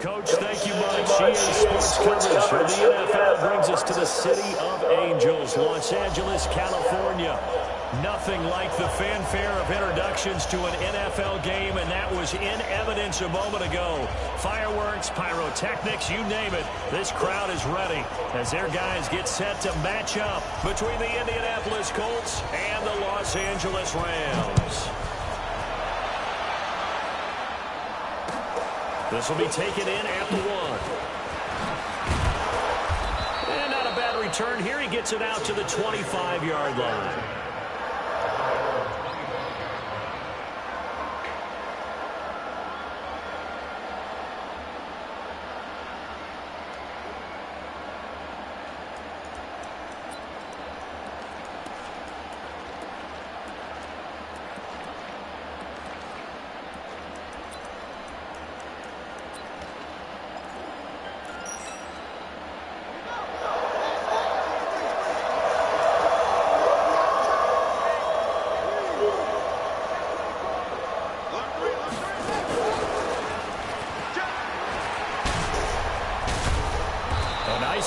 Coach, thank you much. EA Sports coverage for the NFL brings us to the city of Angels, Los Angeles, California. Nothing like the fanfare of introductions to an NFL game, and that was in evidence a moment ago. Fireworks, pyrotechnics, you name it. This crowd is ready as their guys get set to match up between the Indianapolis Colts and the Los Angeles Rams. This will be taken in at the 1. And not a bad return here. He gets it out to the 25-yard line.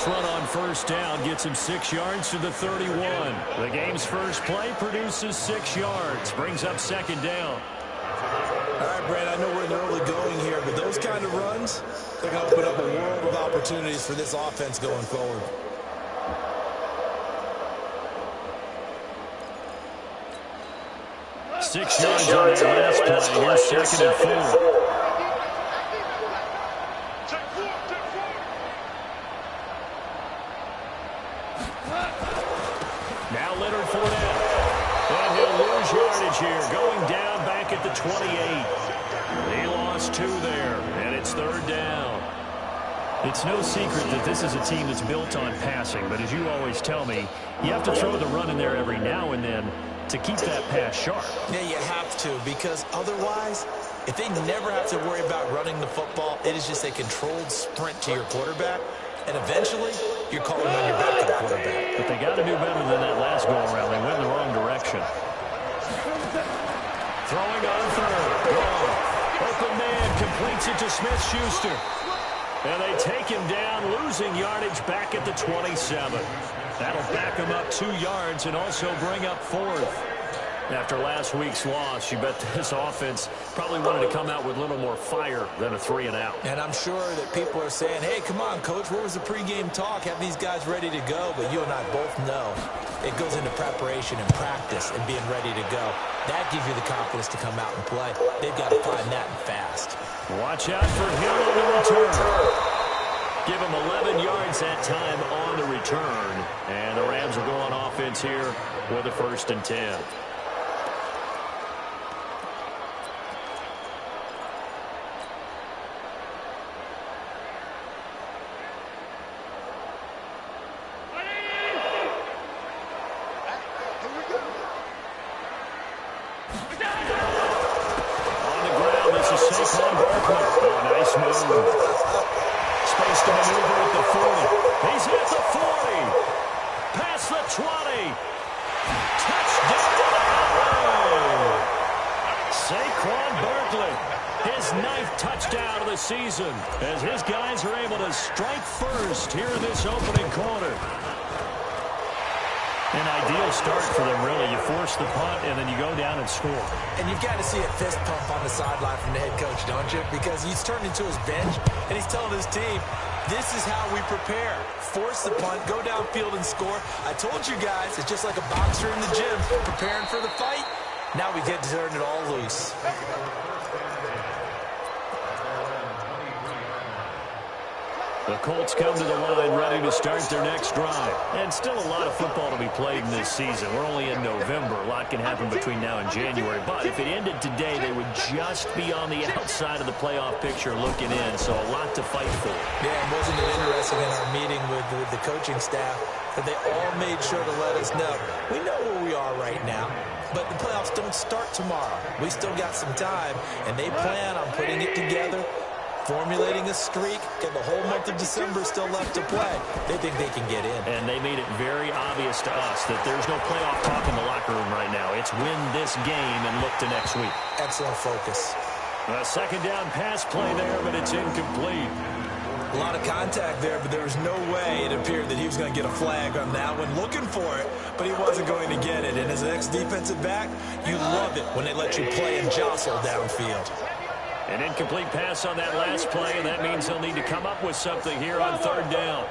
Run on first down gets him 6 yards to the 31. The game's first play produces 6 yards, brings up second down. All right, Brad, I know we're in the early going here, but those kind of runs, they're going to open up a world of opportunities for this offense going forward. Six yards on that last play. Here's second and 4. Here, going down back at the 28. He lost 2 there, and it's third down. It's no secret that this is a team that's built on passing, but as you always tell me, you have to throw the run in there every now and then to keep that pass sharp. Yeah, you have to, because otherwise, if they never have to worry about running the football, it is just a controlled sprint to your quarterback, and eventually, you're calling on your backup quarterback. But they got to do better than that last go-around. They went in the wrong direction. Throwing on third. Wrong. Open man completes it to Smith-Schuster. And they take him down, losing yardage back at the 27. That'll back him up 2 yards and also bring up 4th. After last week's loss, you bet this offense probably wanted to come out with a little more fire than a 3-and-out. And I'm sure that people are saying, hey, come on, Coach, where was the pregame talk? Have these guys ready to go? But you and I both know it goes into preparation and practice and being ready to go. That gives you the confidence to come out and play. They've got to find that and fast. Watch out for Hill on the return. Give him 11 yards that time on the return. And the Rams will go on offense here with a 1st and 10. Space to maneuver at the 40. He's at the 40. Past the 20. Touchdown! Saquon Barkley. His 9th touchdown of the season as his guys are able to strike first here in this opening quarter. An ideal start for them, really. You force the punt, and then you go down and score. And you've got to see a fist pump on the sideline from the head coach, don't you? Because he's turned into his bench, and he's telling his team, this is how we prepare. Force the punt, go downfield and score. I told you guys, it's just like a boxer in the gym, preparing for the fight. Now we get to turn it all loose. The Colts come to the line ready to start their next drive. And still a lot of football to be played in this season. We're only in November. A lot can happen between now and January. But if it ended today, they would just be on the outside of the playoff picture looking in. So a lot to fight for. Yeah, wasn't it discussing in our meeting with the coaching staff that they all made sure to let us know. We know where we are right now, but the playoffs don't start tomorrow. We still got some time, and they plan on putting it together, formulating a streak, and the whole month of December still left to play. They think they can get in. And they made it very obvious to us that there's no playoff talk in the locker room right now. It's win this game and look to next week. Excellent focus. A second down pass play there, but it's incomplete. A lot of contact there, but there was no way it appeared that he was going to get a flag on that one. Looking for it, but he wasn't going to get it. And as an ex-defensive back, you love it when they let you play and jostle downfield. An incomplete pass on that last play, and that means they'll need to come up with something here on third down.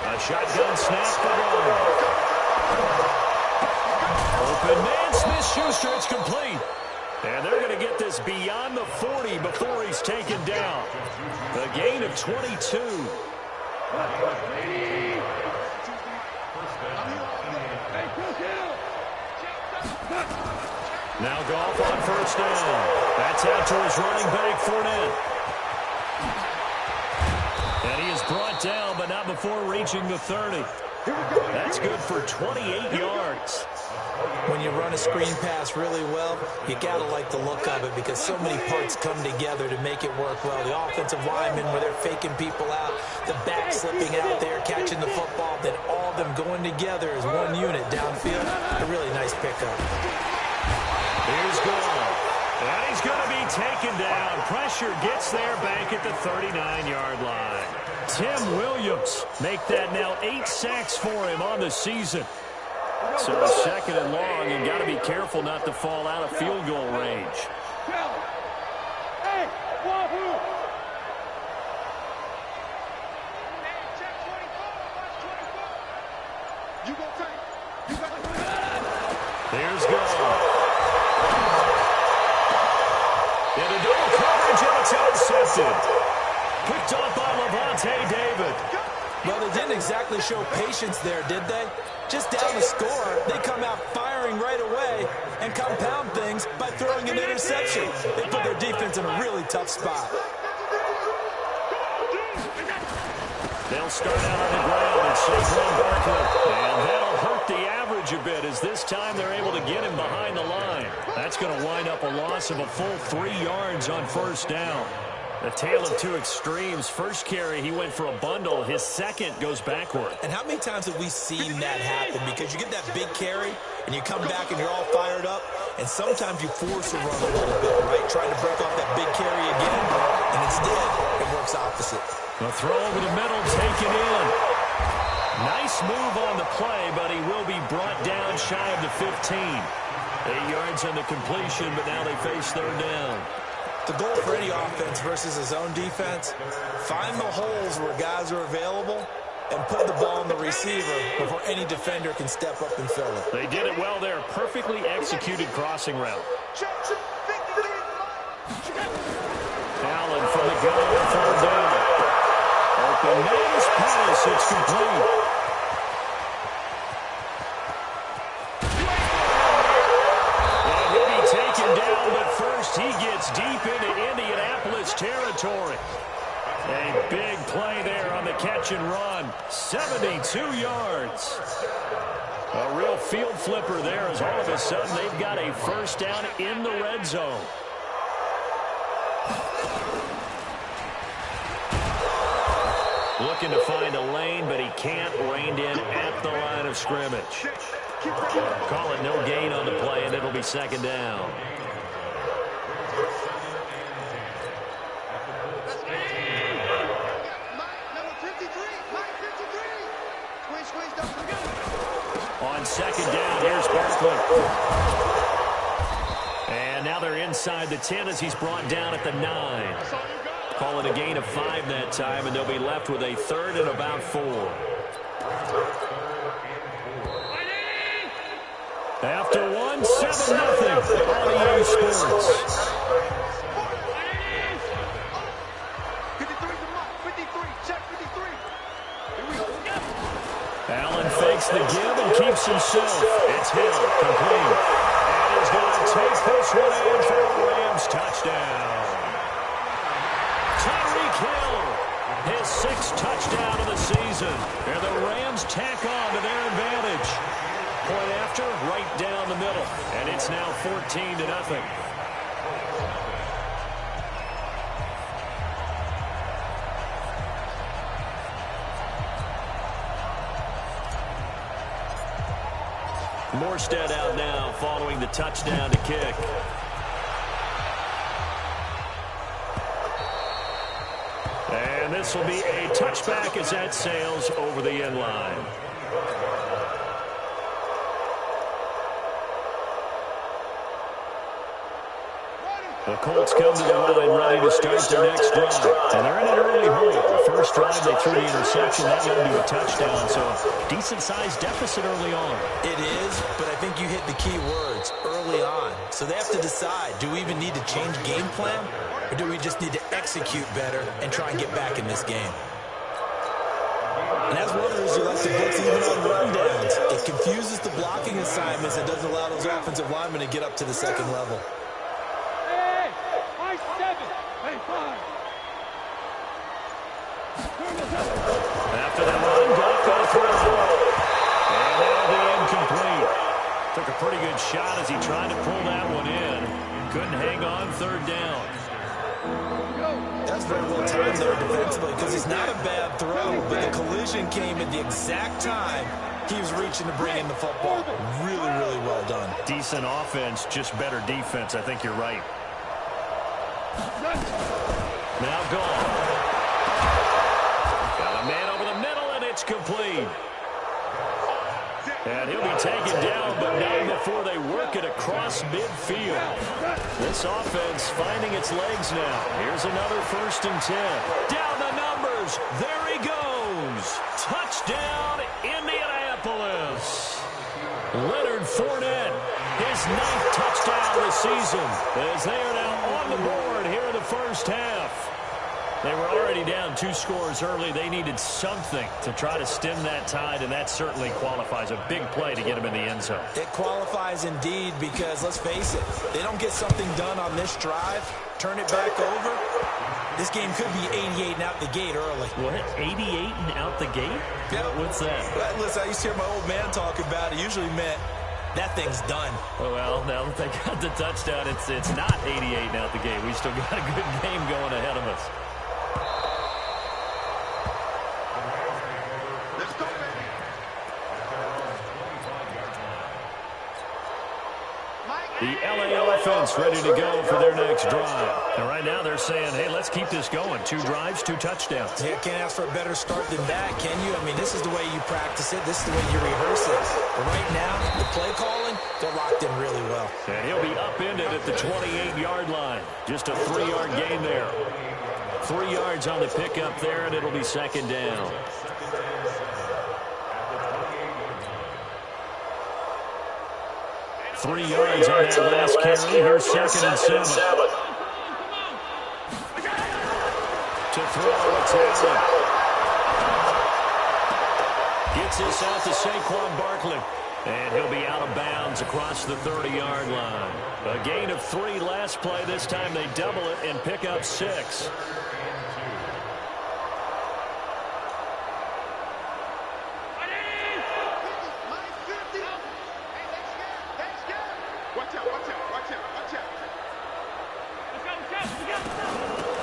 A shotgun snap for one. Open man, Smith-Schuster, it's complete. And they're going to get this beyond the 40 before he's taken down. A gain of 22. Now Goff on first down. That's out to his running back, Fournette. And he is brought down, but not before reaching the 30. That's good for 28 yards. When you run a screen pass really well, you got to like the look of it because so many parts come together to make it work well. The offensive linemen, where they're faking people out, the back slipping out there, catching the football, then all of them going together as one unit downfield. A really nice pickup. Here's Goff. And he's going to be taken down. Pressure gets there back at the 39-yard line. Tim Williams make that now 8 sacks for him on the season. So a second and long, and got to be careful not to fall out of field goal range. There's Goff. Into double coverage, and it's intercepted. Picked off by Levante David. Well, they didn't exactly show patience there, did they? Just down the score, they come out firing right away and compound things by throwing an interception. They put their defense in a really tough spot. They'll start out on the ground and Saquon Barkley. And that'll hurt the average a bit as this time they're able to get him behind the line. That's going to wind up a loss of a full 3 yards on first down. A tale of two extremes. First carry, he went for a bundle. His second goes backward. And how many times have we seen that happen? Because you get that big carry, and you come back and you're all fired up, and sometimes you force a run a little bit, right? Trying to break off that big carry again, and instead, it works opposite. A throw over the middle, taken in. Nice move on the play, but he will be brought down shy of the 15. 8 yards on the completion, but now they face third down. The goal for any offense versus his own defense, find the holes where guys are available and put the ball on the receiver before any defender can step up and fill it. They did it well there. Perfectly executed crossing route. Allen from the gun on third down. Open man's pass. It's complete. He gets deep into Indianapolis territory. A big play there on the catch and run. 72 yards. A real field flipper there as all of a sudden they've got a first down in the red zone. Looking to find a lane, but he can't. Reined in at the line of scrimmage. Call it no gain on the play, and it'll be second down. On second down, here's Barkley. And now they're inside the 10 as he's brought down at the 9. Call it a gain of 5 that time, and they'll be left with a third and about 4. After 1, 7-0 on EA Sports. Allen fakes the give and keeps himself. It's Hill, complete. And he's going to take this one in for a Rams touchdown. Tyreek Hill, his 6th touchdown of the season. And the Rams tack on to their advantage. Point after, right down the middle. And it's now 14-0. Morstead out now following the touchdown to kick. And this will be a touchback as that sails over the end line. The Colts come to the line ready to start their next drive. And they're in an early hole. The first drive, they threw the interception. That led to a touchdown. So decent-sized deficit early on. It is, but I think you hit the key words, early on. So they have to decide, do we even need to change game plan? Or do we just need to execute better and try and get back in this game? And as runners, you like to blitz even on rundowns. It confuses the blocking assignments and doesn't allow those offensive linemen to get up to the second level. After the run, go through. And that'll be incomplete. Took a pretty good shot as he tried to pull that one in. Couldn't hang on, 3rd down. That's very well timed there defensively because it's not a bad throw, but the collision came at the exact time he was reaching to bring in the football. Really, really well done. Decent offense, just better defense. I think you're right. Now gone. Got a man over the middle, and it's complete. And he'll be taken down, but not before they work it across midfield. This offense finding its legs now. Here's another 1st and 10. Down the numbers. There he goes. Touchdown, Indianapolis. Leonard Fournette, his 9th touchdown of the season, as they are now on the board here in the first half. They were already down 2 scores early. They needed something to try to stem that tide, and that certainly qualifies. A big play to get them in the end zone. It qualifies indeed because, let's face it, they don't get something done on this drive, turn it back over, this game could be 88 and out the gate early. What? 88 and out the gate? Yeah. What's that? Well, listen, I used to hear my old man talk about it. Usually meant that thing's done. Oh, well, now that they got the touchdown, it's not 88 and out the gate. We still got a good game going ahead of us. The LA offense ready to go for their next drive. And right now they're saying, hey, let's keep this going. 2 drives, 2 touchdowns. Yeah, can't ask for a better start than that, can you? I mean, this is the way you practice it. This is the way you rehearse it. But right now, the play calling, they're locked in really well. And he'll be upended at the 28-yard line. Just a 3-yard gain there. 3 yards on the pickup there, and it'll be 2nd down. Three yards on that last carry. Here's 2nd and 7. To throw, it's Allen. Gets this out to Saquon Barkley. And he'll be out of bounds across the 30-yard line. A gain of 3 last play. This time they double it and pick up 6.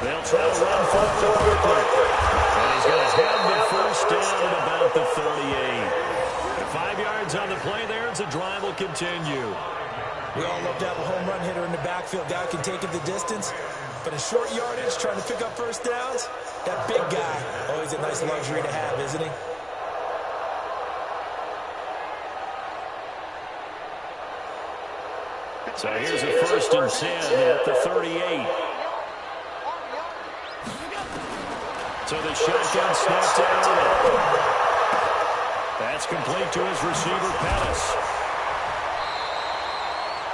They'll try to run forward to Barkley. And he's going to have the 1st down at about the 38. 5 yards on the play there as the drive will continue. We all love to have a home run hitter in the backfield. Guy can take it the distance. But in short yardage, trying to pick up 1st downs, that big guy, always a nice luxury to have, isn't he? So here's a 1st and 10 at the 38. So the shotgun snaps out. That's complete to his receiver, Pettis.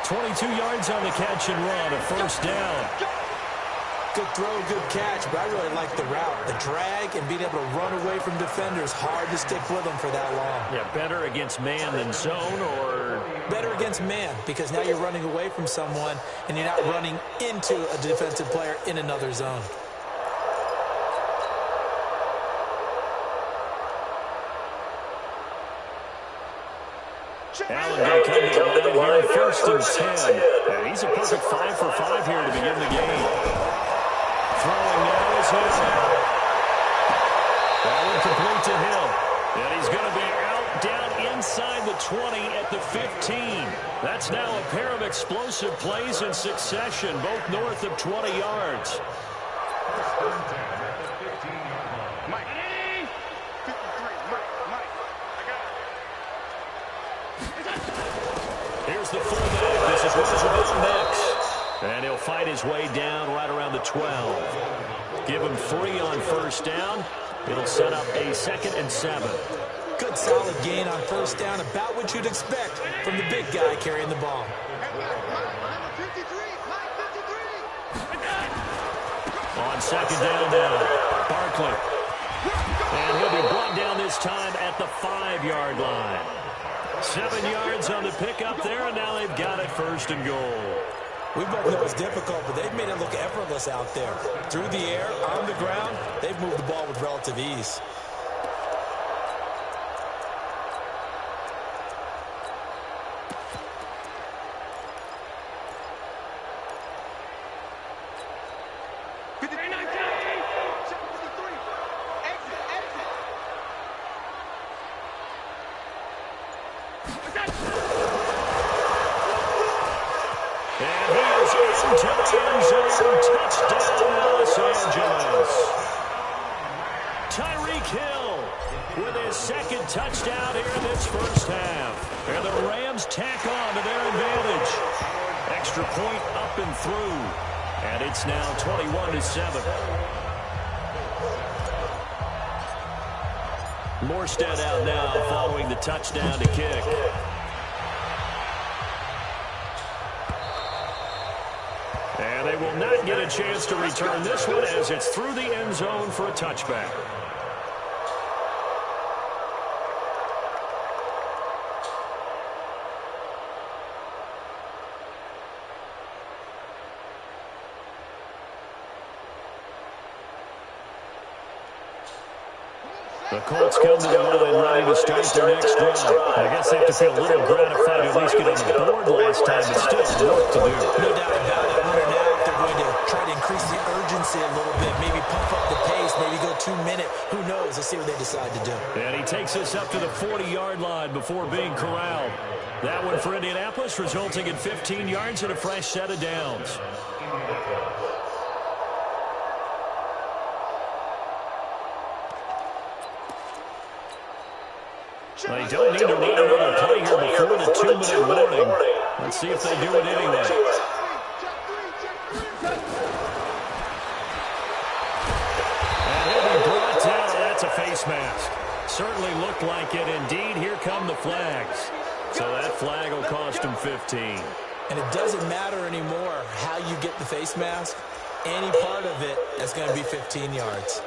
22 yards on the catch and run, a 1st down. Good throw, good catch, but I really like the route. The drag and being able to run away from defenders, hard to stick with them for that long. Yeah, better against man than zone, or? Better against man, because now you're running away from someone and you're not running into a defensive player in another zone. Allen going to come to the line here, first and 10. And he's a perfect 5 for 5 here to begin the game. Throwing now is Hill. That one complete to Hill. And he's going to be out down inside the 20 at the 15. That's now a pair of explosive plays in succession, both north of 20 yards. Here's the fullback. This is Roosevelt next. And he'll fight his way down right around the 12. Give him 3 on first down. It'll set up a 2nd and 7. Good solid gain on first down, about what you'd expect from the big guy carrying the ball. On 2nd down now, Barkley. And he'll be brought down this time at the 5-yard line. 7 yards on the pickup there, and now they've got it 1st and goal. We both know it's difficult, but they've made it look effortless out there. Through the air, on the ground, they've moved the ball with relative ease. Touchdown here in this first half. And the Rams tack on to their advantage. Extra point up and through. And it's now 21-7. Morstead out now following the touchdown to kick. And they will not get a chance to return this one as it's through the end zone for a touchback. The Colts come to the line ready to start their next drive. I guess they have to feel a little gratified to at least get on the board last time, but still work to do. No doubt about it. Wonder now if they're going to try to increase the urgency a little bit, maybe pump up the pace, maybe go 2-minute. Who knows? Let's see what they decide to do. And he takes us up to the 40-yard line before being corralled. That one for Indianapolis, resulting in 15 yards and a fresh set of downs. They don't need to run another play here before the 2-minute warning. Let's see if they do it anyway. And he'll be brought down. That's a face mask. Certainly looked like it. Indeed, here come the flags. So that flag will cost him 15. And it doesn't matter anymore how you get the face mask. Any part of it is going to be 15 yards.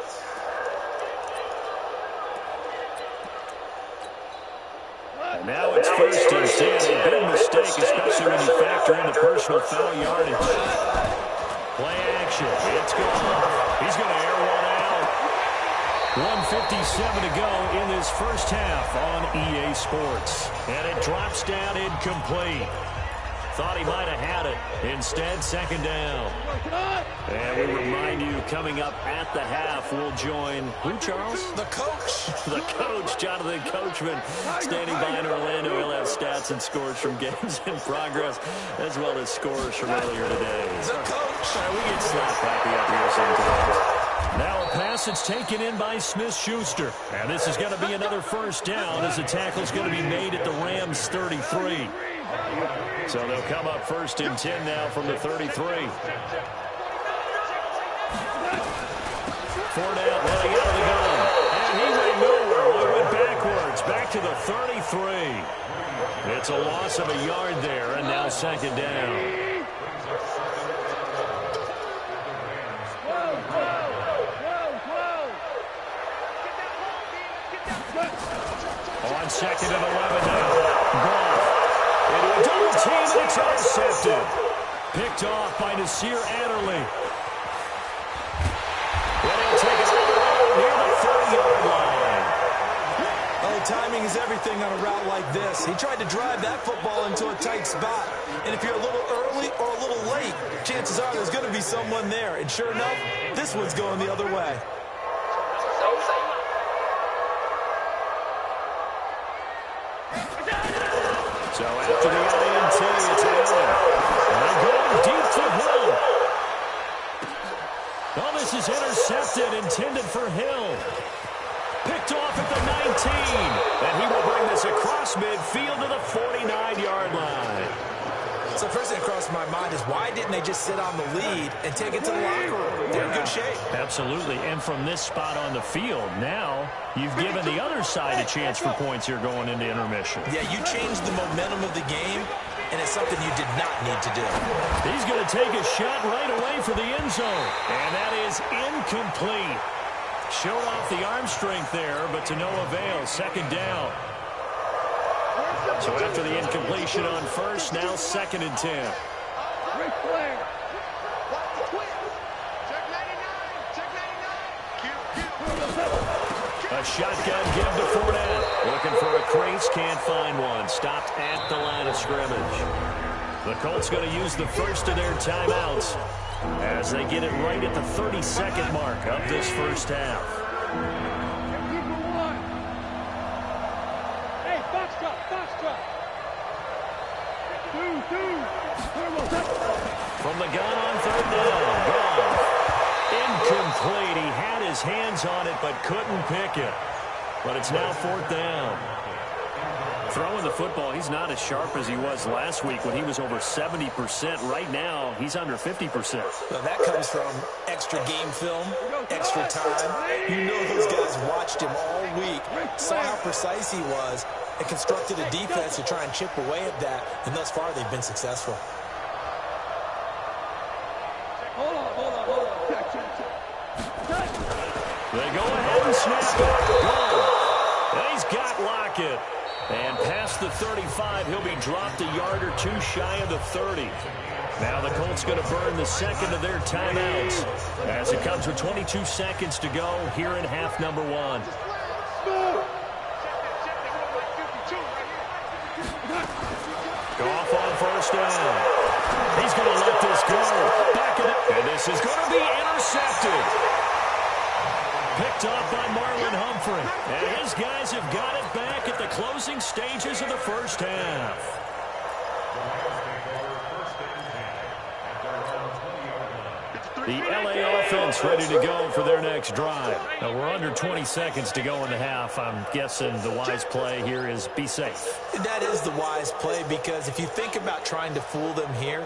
Now it's 1st and 10. A big mistake, especially when you factor in the personal foul yardage. Play action. It's gone. He's going to air one out. 1:57 to go in this first half on EA Sports. And it drops down incomplete. Thought he might have had it. Instead, 2nd down. And we remind you, coming up at the half, we'll join who, Charles? The coach. The coach, Jonathan Coachman, standing by in Orlando. He'll have stats and scores from games in progress, as well as scores from earlier today. The coach. We get slapped happy up here sometimes. Now a pass that's taken in by Smith-Schuster. And this is going to be another first down as the tackle's going to be made at the Rams' 33. So they'll come up 1st and 10 now from the 33. 4 down, running out of the gun. And he went nowhere. He went backwards, back to the 33. It's a loss of a yard there, and now 2nd down. on 2nd and 11 now. Goff into a double team, and it's intercepted. Picked off by Nasir Adderley. And he'll take it all the way near the 30-yard line. Oh, timing is everything on a route like this. He tried to drive that football into a tight spot. And if you're a little early or a little late, chances are there's going to be someone there. And sure enough, this one's going the other way. So after the INT, it's Allen. And they're going deep to Hill. Oh, this is intercepted, intended for Hill. Picked off at the 19. And he will bring this across midfield to the 49-yard line. So first thing that crossed my mind is why didn't they just sit on the lead and take it to the locker room? They're in good shape. Absolutely. And from this spot on the field, now you've given the other side a chance for points here going into intermission. Yeah, you changed the momentum of the game, and it's something you did not need to do. He's going to take a shot right away for the end zone. And that is incomplete. Showed off the arm strength there, but to no avail. 2nd down. So after the incompletion on first, now 2nd and 10. A shotgun give to Fournette. Looking for a crease, can't find one. Stopped at the line of scrimmage. The Colts going to use the first of their timeouts as they get it right at the 30-second mark of this first half. From the gun on 3rd down, Goff. Incomplete. He had his hands on it but couldn't pick it. But it's now 4th down. Throwing the football, he's not as sharp as he was last week when he was over 70%. Right now, he's under 50%. Well, that comes from extra game film, extra time. You know those guys watched him all week, saw how precise he was, and constructed a defense to try and chip away at that. And thus far, they've been successful. They go ahead and snap it. Goal. And he's got Lockett. And past the 35, he'll be dropped a yard or two shy of the 30. Now the Colts going to burn the 2nd of their timeouts as it comes with 22 seconds to go here in half number 1. Goff on 1st down. He's going to let this go. Back in it. And this is going to be intercepted. Picked off by Marlon Humphrey. And his guys have got it back at the closing stages of the first half. The LA offense ready to go for their next drive. Now we're under 20 seconds to go in the half. I'm guessing the wise play here is be safe. That is the wise play, because if you think about trying to fool them here,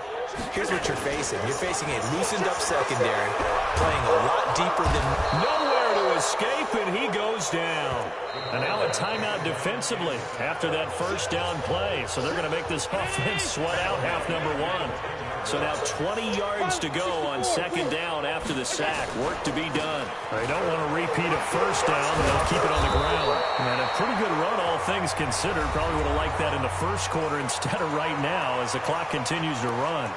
here's what you're facing. You're facing a loosened up secondary, playing a lot deeper than... Nowhere to escape, and he goes down. And now a timeout defensively after that first down play. So they're going to make this offense sweat out half number 1. So now 20 yards to go on 2nd down after the sack. Work to be done. They don't want to repeat a first down, and they'll keep it on the ground. And a pretty good run, all things considered. Probably would have liked that in the first quarter instead of right now as the clock continues to run.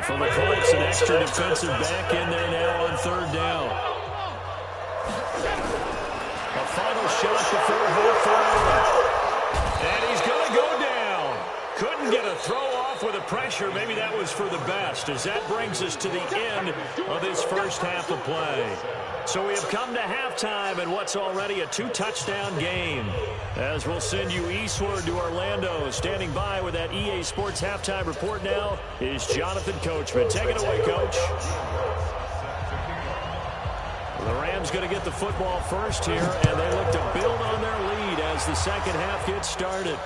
For the Colts, an extra defensive back in there now on 3rd down. A final shot before half. And he's going to go down. Couldn't get a throw off with the pressure. Maybe that was for the best, as that brings us to the end of this first half of play. So we have come to halftime in what's already a 2-touchdown game. As we'll send you eastward to Orlando. Standing by with that EA Sports halftime report now is Jonathan Coachman. Take it away, Coach. The Rams going to get the football first here, and they look to build on their lead as the second half gets started.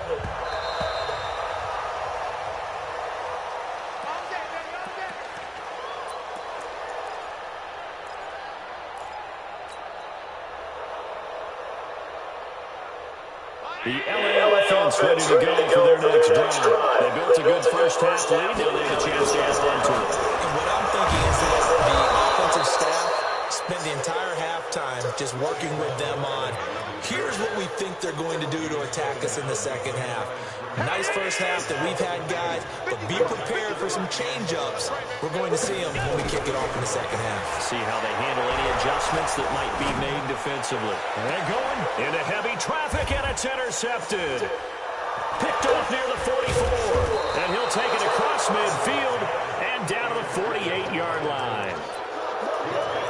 The LA offense ready to go for their next drive. They built a good first-half lead. Now they have a chance to add on to it. And what I'm thinking is that the offensive staff spent the entire halftime just working with them on, here's what we think they're going to do to attack us in the second half. Nice first half that we've had, guys, but be prepared for some change-ups. We're going to see them when we kick it off in the second half. See how they handle any adjustments that might be made defensively. They're going into heavy traffic, and it's intercepted. Picked off near the 44, and he'll take it across midfield and down to the 48-yard line.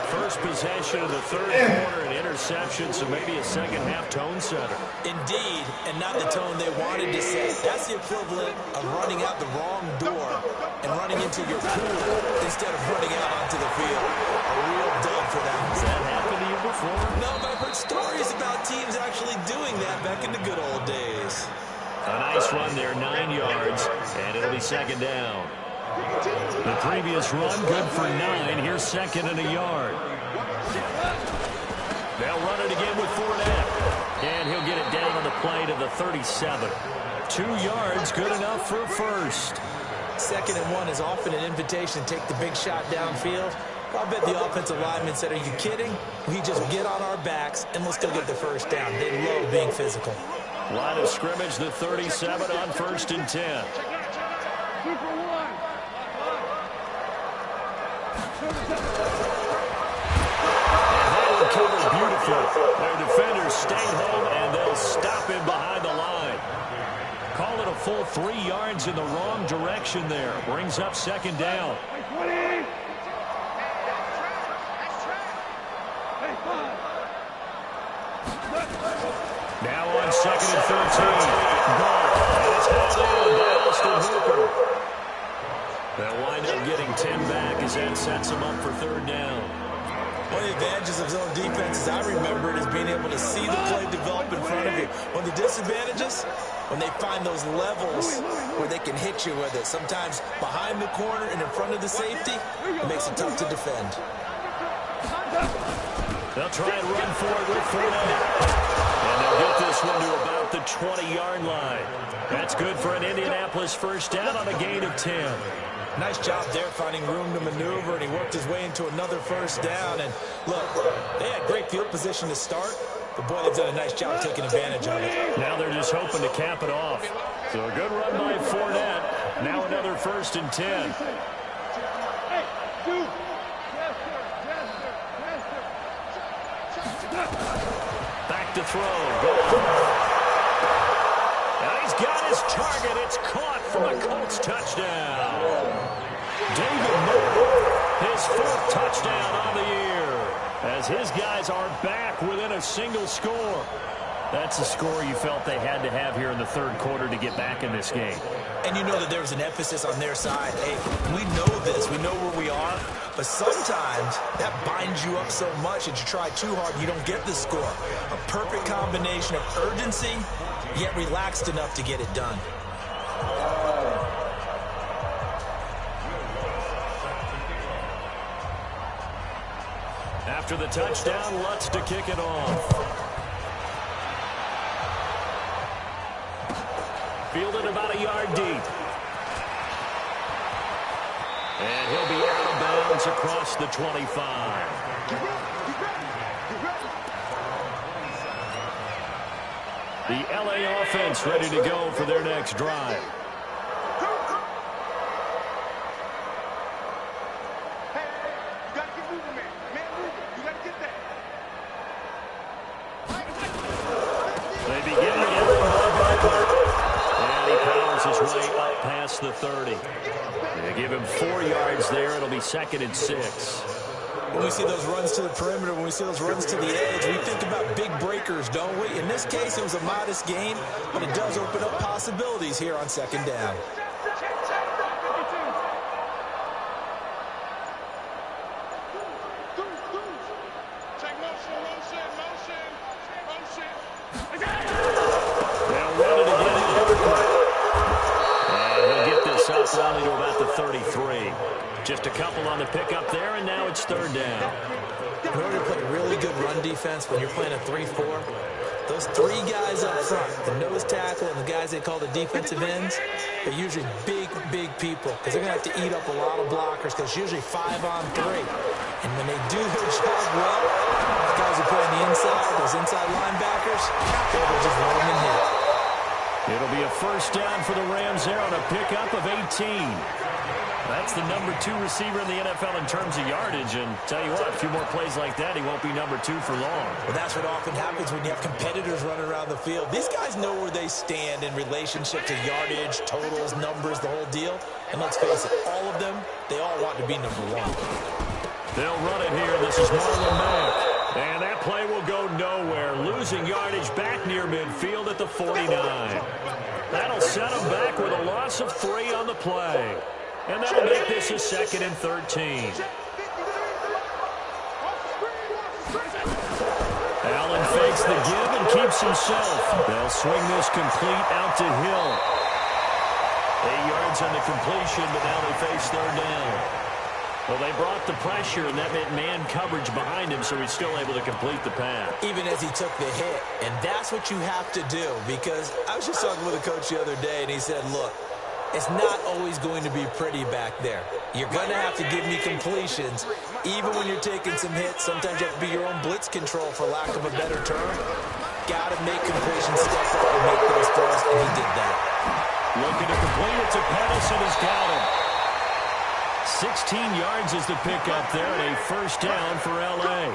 First possession of the third quarter, an interception, so maybe a second-half tone setter. Indeed, and not the tone they wanted to set. That's the equivalent of running out the wrong door and running into your pool instead of running out onto the field. A real dub for them. Has that happened to you before? No, but I've heard stories about teams actually doing that back in the good old days. A nice run there, 9 yards, and it'll be second down. The previous run, good for 9. Here's second and a yard. They'll run it again with Fournette. And he'll get it down on the play to the 37. 2 yards, good enough for a first. Second and 1 is often an invitation to take the big shot downfield. I bet the offensive lineman said, are you kidding? We just get on our backs and let's go get the first down. They love being physical. Line of scrimmage, the 37 on 1st and 10. Covered beautifully. Their defenders stay home, and they'll stop him behind the line. Call it a full 3 yards in the wrong direction there. Brings up second down. Now on second and 13. Ball. And it's held in by Austin Hooper. They'll wind up getting 10 back as that sets them up for third down. One of the advantages of zone defense, as I remember it, is being able to see the play develop in front of you. One of the disadvantages, when they find those levels where they can hit you with it, sometimes behind the corner and in front of the safety, it makes it tough to defend. They'll try and run for it with Fournette. And they'll get this one to about the 20-yard line. That's good for an Indianapolis first down on a gain of 10. Nice job there finding room to maneuver, and he worked his way into another first down. And look, they had great field position to start, but boy, they've done a nice job taking advantage of it. Now they're just hoping to cap it off. So a good run by Fournette. Now another 1st and 10. Back to throw. Now he's got his target. It's caught from a Colts touchdown. David Moore, his 4th touchdown on the year, as his guys are back within a single score. That's a score you felt they had to have here in the third quarter to get back in this game. And you know that there was an emphasis on their side. Hey, we know this. We know where we are. But sometimes that binds you up so much that you try too hard and you don't get the score. A perfect combination of urgency, yet relaxed enough to get it done. After the touchdown, Lutz to kick it off. Fielded about a yard deep. And he'll be out of bounds across the 25. The LA offense ready to go for their next drive. They begin to get and he powers his way up past the 30. They give him 4 yards there. It'll be 2nd and 6. When we see those runs to the perimeter, when we see those runs to the edge, we think about big breakers, don't we? In this case, it was a modest gain, but it does open up possibilities here on second down. Rally to about the 33. Just a couple on the pickup there, and now it's third down. In order to play really good run defense when you're playing a 3-4, Those three guys up front, the nose tackle and the guys they call the defensive ends, they're usually big, big people because they're going to have to eat up a lot of blockers because it's usually 5-on-3. And when they do their job well, the guys who play on the inside, those inside linebackers, they'll just run them in here. It'll be a first down for the Rams there on a pickup of 18. That's the number 2 receiver in the NFL in terms of yardage. And tell you what, a few more plays like that, he won't be number 2 for long. Well, that's what often happens when you have competitors running around the field. These guys know where they stand in relationship to yardage, totals, numbers, the whole deal. And let's face it, all of them, they all want to be number 1. They'll run it here. This is Marlon Mack. And that play will go nowhere. Losing yardage back near midfield at the 49. That'll set them back with a loss of 3 on the play. And that'll make this a 2nd and 13. Allen fakes the give and keeps himself. They'll swing this complete out to Hill. 8 yards on the completion, but now they face 3rd down. Well, they brought the pressure, and that meant man coverage behind him, so he's still able to complete the pass. Even as he took the hit. And that's what you have to do, because I was just talking with a coach the other day, and he said, look, it's not always going to be pretty back there. You're going to have to give me completions. Even when you're taking some hits, sometimes you have to be your own blitz control, for lack of a better term. Got to make completions, step up and make those throws, and he did that. Looking to complete it to Pettis, and he's got him. 16 yards is the pickup there, and a first down for L.A.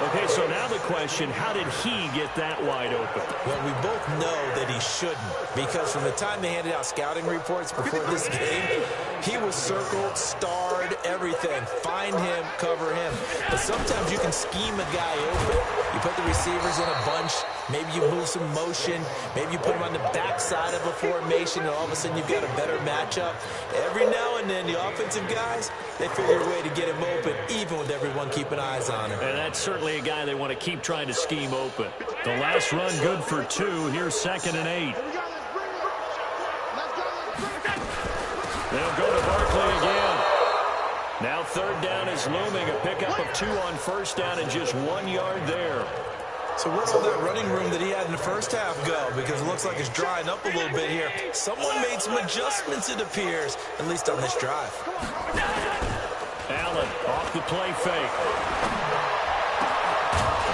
Okay, so now the question, how did he get that wide open? Well, we both know that he shouldn't, because from the time they handed out scouting reports before this game, he was circled, starred, everything. Find him, cover him. But sometimes you can scheme a guy open. You put the receivers in a bunch. Maybe you move some motion. Maybe you put them on the backside of a formation, and all of a sudden you've got a better matchup. Every now and then, the offensive guys, they figure a way to get him open, even with everyone keeping eyes on him. And that's certainly a guy they want to keep trying to scheme open. The last run good for 2. Here's 2nd and 8. They'll go to Barkley again. Now 3rd down is looming. A pickup of 2 on first down and just 1 yard there. So where'd all that running room that he had in the first half go? Because it looks like it's drying up a little bit here. Someone made some adjustments, it appears, at least on this drive. Allen off the play fake.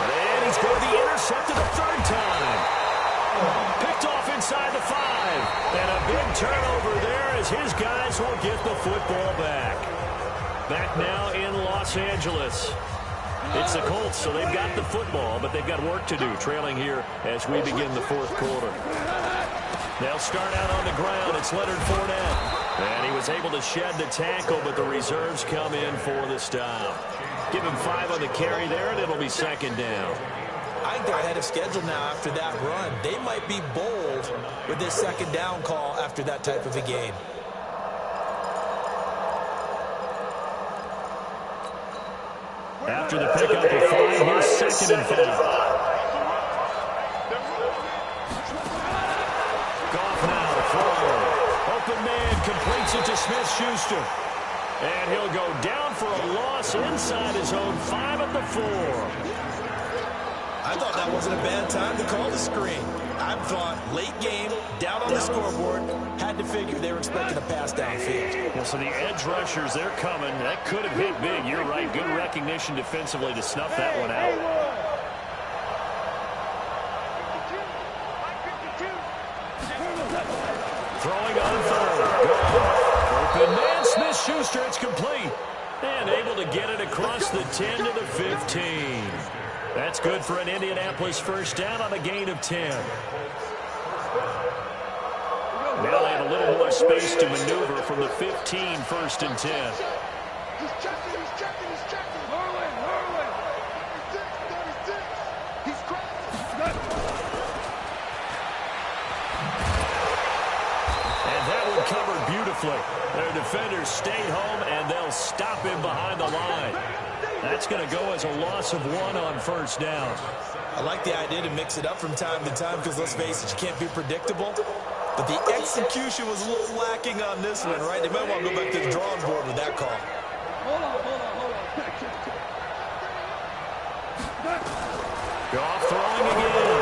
And he's going to be intercepted a 3rd time. Picked off inside the 5. And a big turnover there as his guys will get the football back. Back now in Los Angeles. It's the Colts, so they've got the football, but they've got work to do, trailing here as we begin the 4th quarter. They'll start out on the ground. It's Leonard Fournette. And he was able to shed the tackle, but the reserves come in for the stop. Give him 5 on the carry there, and it'll be 2nd down. I think they're ahead of schedule now after that run. They might be bold with this 2nd down call after that type of a game. After the pickup of 5, here's 2nd and 5. Goff now forward. Open man completes it to Smith-Schuster. And he'll go down for a loss inside his own 5 at the 4. I thought that wasn't a bad time to call the screen. I thought late game, down on the scoreboard, had to figure they were expecting a pass downfield. Well, so the edge rushers, they're coming. That could have hit big. You're right. Good recognition defensively to snuff that one out. Throwing on 3rd. Open man, Smith-Schuster. It's complete. And able to get it across the 10 to the 15. That's good for an Indianapolis first down on a gain of 10. Now they have a little more space to maneuver from the 15, 1st and 10. He's checking. Merlin. 36. He's cracking. And that one covered beautifully. Their defenders stayed home, and they'll stop him behind the line. That's going to go as a loss of 1 on first down. I like the idea to mix it up from time to time because, let's face it, you can't be predictable. But the execution was a little lacking on this one, right? They might want to go back to the drawing board with that call. Hold on. Goff throwing again.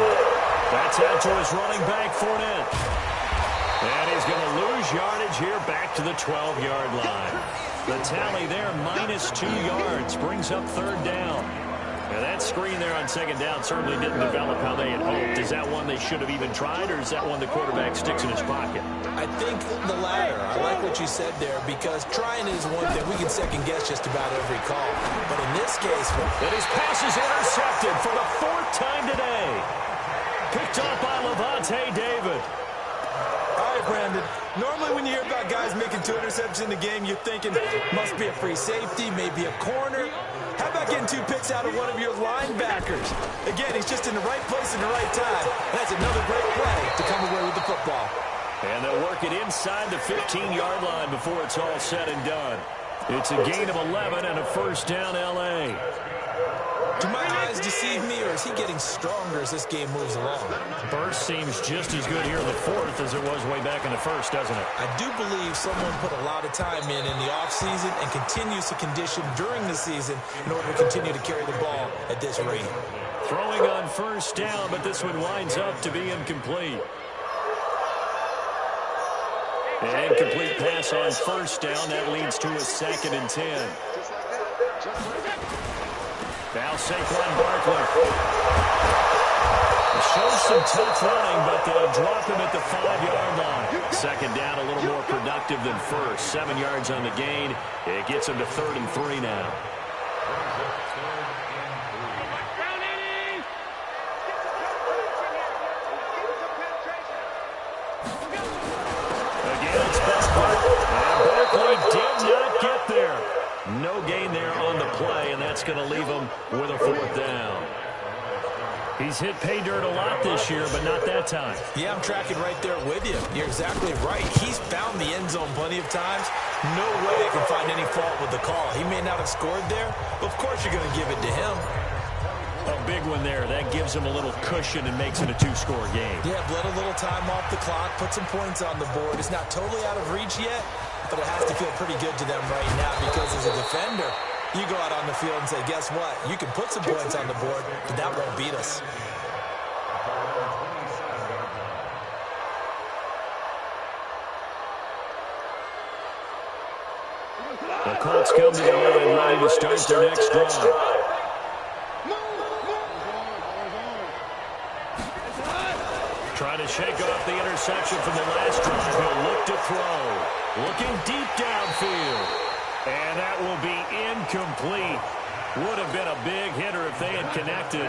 It's out to his running back, Fournette. And he's going to lose yardage here back to the 12-yard line. The tally there, -2 yards, brings up third down. Now that screen there on second down certainly didn't develop how they had hoped. Is that one they should have even tried, or is that one the quarterback sticks in his pocket? I think the latter. I like what you said there, because trying is one thing. We can second-guess just about every call. But in this case... And his pass is intercepted for the 4th time today. Picked up by Levante David. All right, Brandon. Normally when you hear about guys making 2 interceptions in the game, you're thinking must be a free safety, maybe a corner. How about getting 2 picks out of one of your linebackers? Again, he's just in the right place at the right time. That's another great play to come away with the football. And they'll work it inside the 15-yard line before it's all said and done. It's a gain of 11 and a first down, L.A. Do my eyes deceive me, or is he getting stronger as this game moves along? Burst seems just as good here in the 4th as it was way back in the 1st, doesn't it? I do believe someone put a lot of time in the offseason and continues to condition during the season in order to continue to carry the ball at this rate. Throwing on first down, but this one winds up to be incomplete. An incomplete pass on first down. That leads to a 2nd and 10. Now Saquon Barkley. Shows some tough running, but they'll drop him at the 5-yard line. Second down, a little more productive than first. 7 yards on the gain. It gets him to 3rd and 3 now. Again, it's Barkley. And Barkley did not get there. No gain there on the play, and that's going to leave him with a 4th down. He's hit pay dirt a lot this year, but not that time. Yeah, I'm tracking right there with you. You're exactly right. He's found the end zone plenty of times. No way I can find any fault with the call. He may not have scored there, but of course you're going to give it to him. A big one there. That gives him a little cushion and makes it a 2-score game. Yeah, bled a little time off the clock, put some points on the board. It's not totally out of reach yet, but it has to feel pretty good to them right now, because as a defender, you go out on the field and say, guess what? You can put some points on the board, but that won't beat us. The Colts come to the line ready to start their next drive. Trying to shake off the interception from the last drive. He'll look to throw. Looking deep downfield. And that will be incomplete. Would have been a big hitter if they had connected.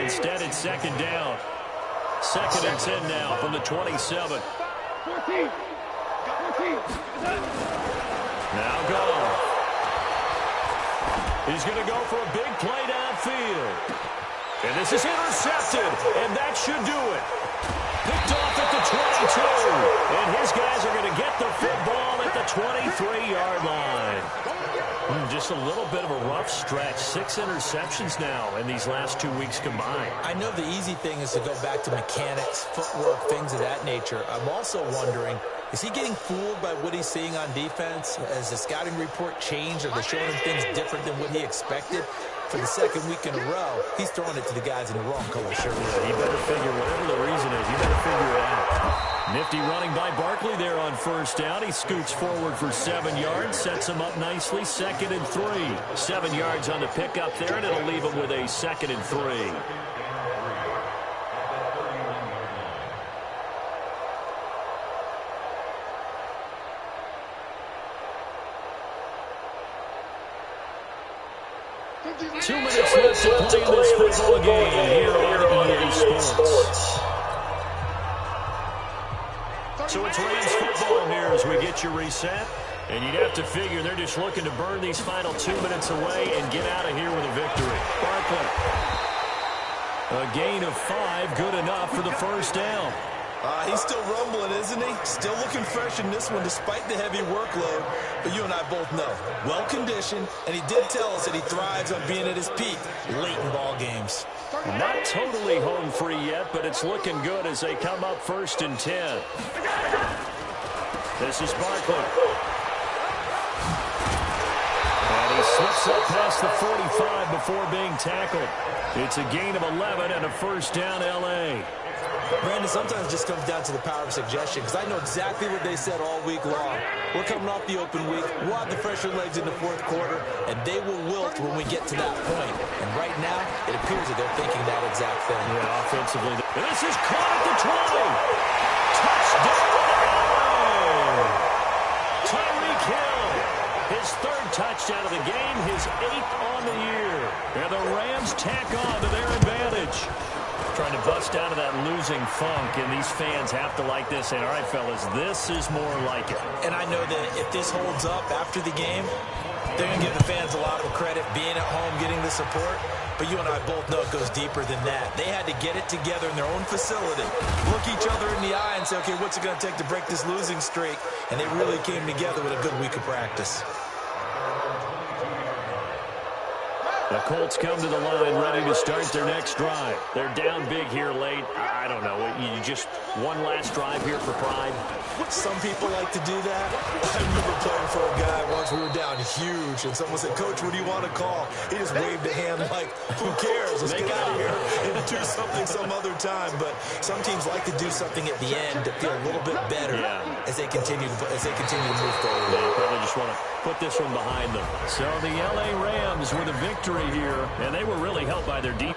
Instead, it's 2nd down. 2nd and 10 now from the 27. Now Goff. He's going to go for a big play downfield. And this is intercepted, and that should do it. Picked off at the 22. And his guys are going to get the football at the 23-yard line. Just a little bit of a rough stretch. 6 interceptions now in these last 2 weeks combined. I know the easy thing is to go back to mechanics, footwork, things of that nature. I'm also wondering, is he getting fooled by what he's seeing on defense? Has the scouting report changed? Are they showing him things different than what he expected? For the 2nd week in a row, he's throwing it to the guys in the wrong color shirt. Yeah, he better figure, whatever the reason is, he better figure it out. Nifty running by Barkley there on first down. He scoots forward for 7 yards, sets him up nicely. 2nd and 3. 7 yards on the pickup there, and it'll leave him with a 2nd and 3. Two minutes left to play in this football game here on EA Sports. So it's Rams football here as we get you reset. And you'd have to figure they're just looking to burn these final 2 minutes away and get out of here with a victory. Barkley. A gain of 5, good enough for the first down. He's still rumbling, isn't he? Still looking fresh in this one despite the heavy workload. But you and I both know, well-conditioned, and he did tell us that he thrives on being at his peak late in ball games. Not totally home free yet, but it's looking good as they come up 1st and 10. This is Barkley. And he slips up past the 45 before being tackled. It's a gain of 11 and a first down, L.A. Brandon, sometimes it just comes down to the power of suggestion, because I know exactly what they said all week long. We're coming off the open week. We'll have the fresher legs in the fourth quarter, and they will wilt when we get to that point. And right now, it appears that they're thinking that exact thing. Yeah, offensively. This is caught at the 20. Touchdown! Tyreek Hill. His third touchdown of the game, his 8th on the year. And the Rams tack on to their advantage. Trying to bust out of that losing funk, and these fans have to like this. And all right, fellas, this is more like it. And I know that if this holds up after the game, they're going to give the fans a lot of credit, being at home, getting the support. But you and I both know it goes deeper than that. They had to get it together in their own facility, look each other in the eye and say, okay, what's it going to take to break this losing streak? And they really came together with a good week of practice. The Colts come to the line ready to start their next drive. They're down big here late. I don't know. You just one last drive here for pride. Some people like to do that. I remember playing for a guy once. We were down huge, and someone said, Coach, what do you want to call? He just waved a hand like, who cares? Let's get out of here and do something some other time. But some teams like to do something at the end to feel a little bit better as they continue to move forward. They probably just want to put this one behind them. So the L.A. Rams with a victory here, and they were really helped by their deep.